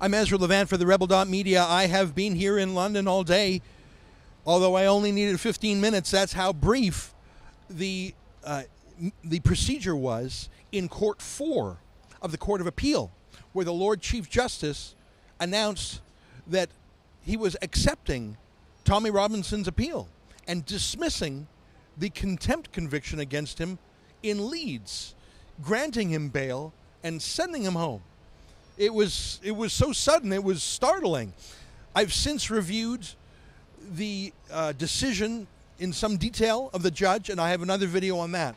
I'm Ezra Levant for the Rebel.media. I have been here in London all day, although I only needed 15 minutes. That's how brief the procedure was in Court 4 of the Court of Appeal, where the Lord Chief Justice announced that he was accepting Tommy Robinson's appeal and dismissing the contempt conviction against him in Leeds, granting him bail and sending him home. It was so sudden, it was startling. I've since reviewed the decision in some detail of the judge, and I have another video on that.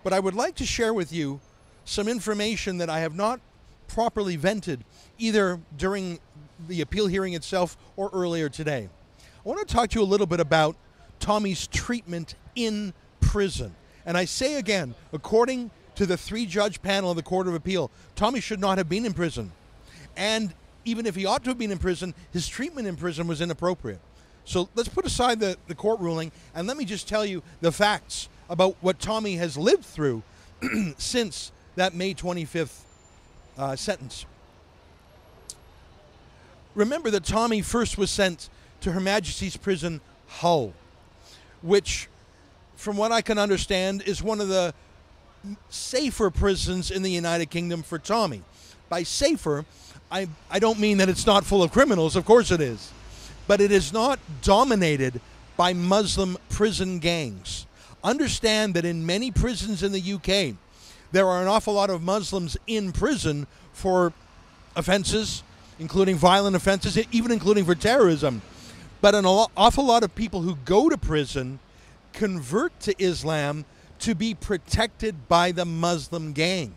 But I would like to share with you some information that I have not properly vented, either during the appeal hearing itself or earlier today. I want to talk to you a little bit about Tommy's treatment in prison. And I say again, according to the 3-judge panel of the Court of Appeal, Tommy should not have been in prison. And even if he ought to have been in prison, his treatment in prison was inappropriate. So let's put aside the court ruling, and let me just tell you the facts about what Tommy has lived through since that May 25th sentence. Remember that Tommy first was sent to Her Majesty's Prison, Hull, which, from what I can understand, is one of the safer prisons in the United Kingdom for Tommy. By safer, I don't mean that it's not full of criminals, of course it is, but it is not dominated by Muslim prison gangs. Understand that in many prisons in the UK, there are an awful lot of Muslims in prison for offenses, including violent offenses, even including for terrorism. But an awful lot of people who go to prison convert to Islam to be protected by the Muslim gang.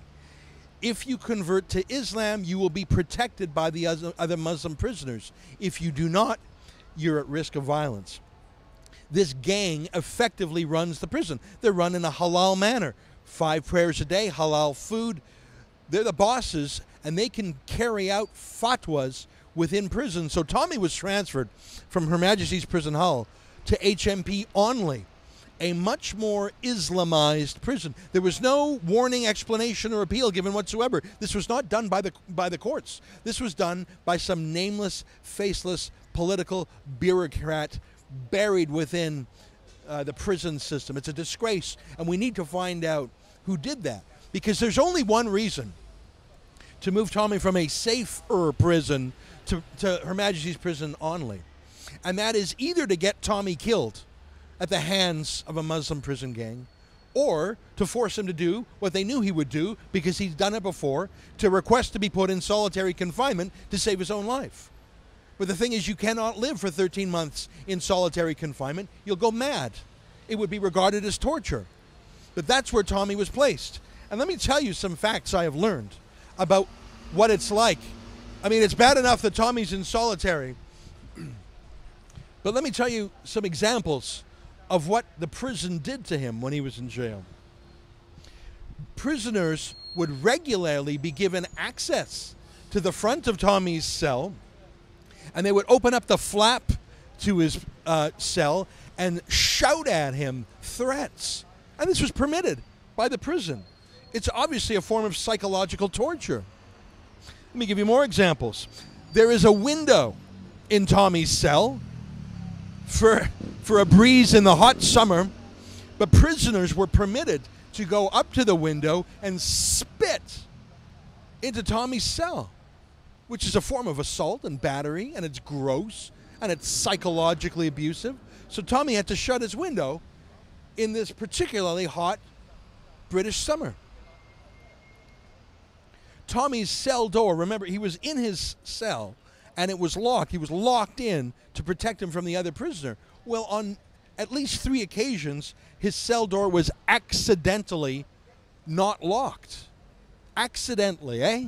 If you convert to Islam, you will be protected by the other Muslim prisoners. If you do not, you're at risk of violence. This gang effectively runs the prison. They're run in a halal manner. 5 prayers a day, halal food. They're the bosses, and they can carry out fatwas within prison. So Tommy was transferred from Her Majesty's Prison Hull to HMP Onley, a much more Islamized prison. There was no warning, explanation, or appeal given whatsoever. This was not done by the courts. This was done by some nameless, faceless political bureaucrat buried within the prison system. It's a disgrace, and we need to find out who did that, because there's only one reason to move Tommy from a safer prison to Her Majesty's Prison Onley, and that is either to get Tommy killed at the hands of a Muslim prison gang, or to force him to do what they knew he would do, because he's done it before, to request to be put in solitary confinement to save his own life. But the thing is, you cannot live for 13 months in solitary confinement. You'll go mad. It would be regarded as torture. But that's where Tommy was placed. And let me tell you some facts I have learned about what it's like. I mean, it's bad enough that Tommy's in solitary, but let me tell you some examples of what the prison did to him when he was in jail. Prisoners would regularly be given access to the front of Tommy's cell, and they would open up the flap to his cell and shout at him threats. And this was permitted by the prison. It's obviously a form of psychological torture. Let me give you more examples. There is a window in Tommy's cell for a breeze in the hot summer, but prisoners were permitted to go up to the window and spit into Tommy's cell, which is a form of assault and battery, and it's gross, and it's psychologically abusive. So Tommy had to shut his window in this particularly hot British summer. Tommy's cell door, remember, he was in his cell, and it was locked. He was locked in to protect him from the other prisoner. Well, on at least 3 occasions, his cell door was accidentally not locked. Accidentally, eh?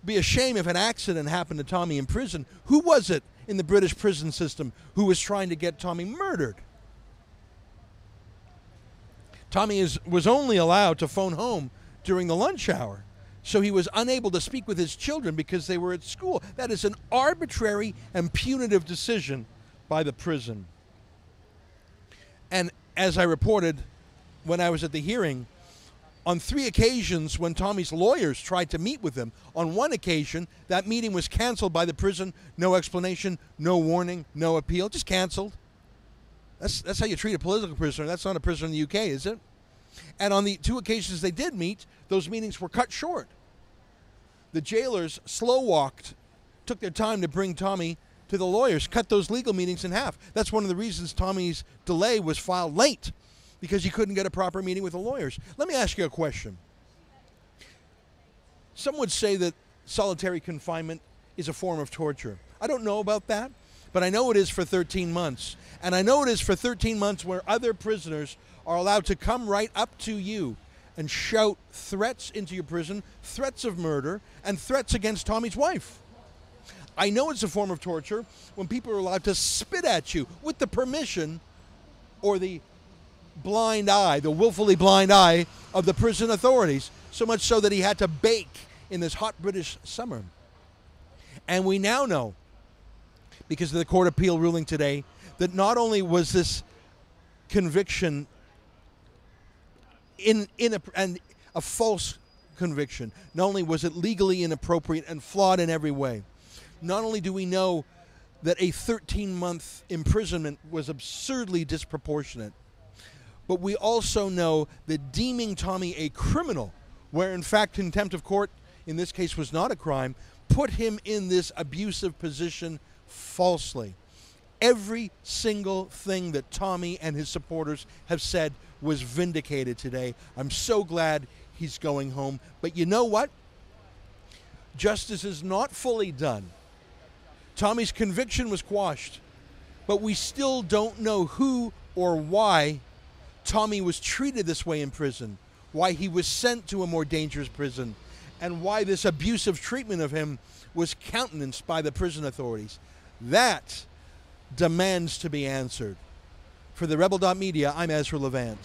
Be a shame if an accident happened to Tommy in prison. Who was it in the British prison system who was trying to get Tommy murdered? Tommy was only allowed to phone home during the lunch hour, so he was unable to speak with his children because they were at school. That is an arbitrary and punitive decision by the prison. And as I reported when I was at the hearing, On 3 occasions when Tommy's lawyers tried to meet with him, on 1 occasion, that meeting was canceled by the prison. No explanation, no warning, no appeal, just canceled. That's how you treat a political prisoner. That's not a prisoner in the UK, is it? And on the 2 occasions they did meet, those meetings were cut short. The jailers slow-walked, took their time to bring Tommy to the lawyers, cut those legal meetings in half. That's one of the reasons Tommy's delay was filed late, because he couldn't get a proper meeting with the lawyers. Let me ask you a question. Some would say that solitary confinement is a form of torture. I don't know about that, but I know it is for 13 months. And I know it is for 13 months where other prisoners are allowed to come right up to you and shout threats into your prison, threats of murder, and threats against Tommy's wife. I know it's a form of torture when people are allowed to spit at you with the permission or the blind eye, the willfully blind eye of the prison authorities, so much so that he had to bake in this hot British summer. And we now know, because of the court appeal ruling today, that not only was this conviction in a false conviction, not only was it legally inappropriate and flawed in every way, not only do we know that a 13-month imprisonment was absurdly disproportionate, but we also know that deeming Tommy a criminal, where in fact contempt of court in this case was not a crime, put him in this abusive position falsely. Every single thing that Tommy and his supporters have said was vindicated today. I'm so glad he's going home. But you know what? Justice is not fully done. Tommy's conviction was quashed, but we still don't know who or why Tommy was treated this way in prison, why he was sent to a more dangerous prison, and why this abusive treatment of him was countenanced by the prison authorities. That demands to be answered. For the Rebel.media, I'm Ezra Levant.